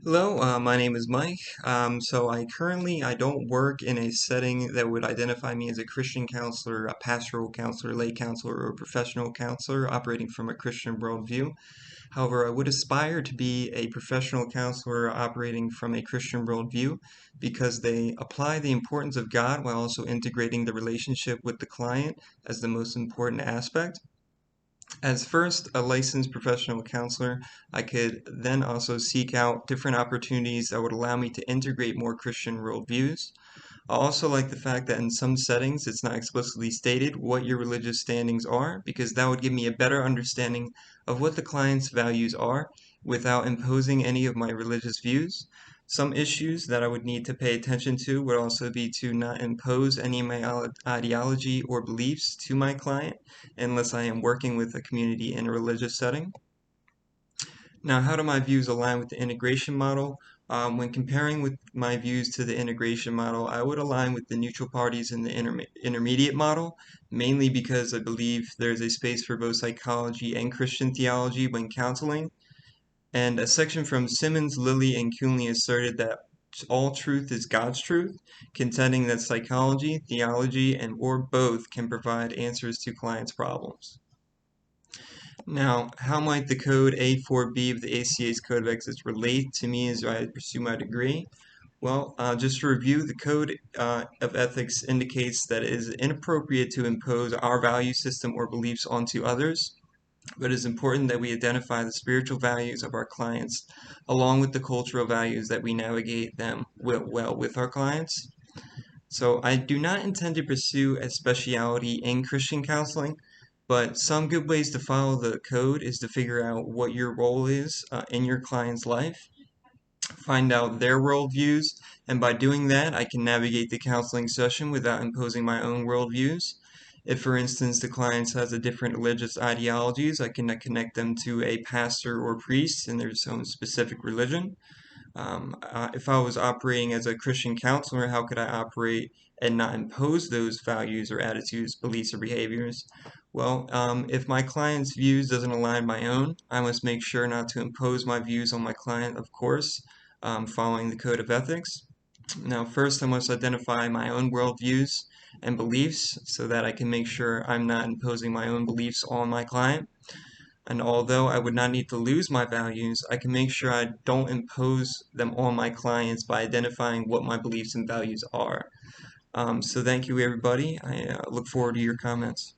Hello, my name is Mike. I don't work in a setting that would identify me as a Christian counselor, a pastoral counselor, lay counselor, or a professional counselor operating from a Christian worldview. However, I would aspire to be a professional counselor operating from a Christian worldview because they apply the importance of God while also integrating the relationship with the client as the most important aspect. As first a licensed professional counselor, I could then also seek out different opportunities that would allow me to integrate more Christian worldviews. I also like the fact that in some settings it's not explicitly stated what your religious standings are, because that would give me a better understanding of what the client's values are without imposing any of my religious views. Some issues that I would need to pay attention to would also be to not impose any of my ideology or beliefs to my client unless I am working with a community in a religious setting. Now, how do my views align with the integration model? When comparing with my views to the integration model, I would align with the neutral parties in the intermediate model, mainly because I believe there's a space for both psychology and Christian theology when counseling. And a section from Simmons, Lilly, and Kuhnle asserted that all truth is God's truth, contending that psychology, theology, and or both can provide answers to clients' problems. Now, how might the code A4B of the ACA's Code of Ethics relate to me as I pursue my degree? Well, just to review, the Code of Ethics indicates that it is inappropriate to impose our value system or beliefs onto others, but it is important that we identify the spiritual values of our clients along with the cultural values that we navigate them well with our clients. So I do not intend to pursue a specialty in Christian counseling, but some good ways to follow the code is to figure out what your role is in your client's life, find out their worldviews, and by doing that, I can navigate the counseling session without imposing my own worldviews. If, for instance, the client has a different religious ideologies, I can connect them to a pastor or priest in their own specific religion. If I was operating as a Christian counselor, how could I operate and not impose those values or attitudes, beliefs, or behaviors? Well, if my client's views doesn't align my own, I must make sure not to impose my views on my client, of course, following the code of ethics. Now, first, I must identify my own worldviews and beliefs so that I can make sure I'm not imposing my own beliefs on my client. And although I would not need to lose my values, I can make sure I don't impose them on my clients by identifying what my beliefs and values are. So thank you, everybody. I look forward to your comments.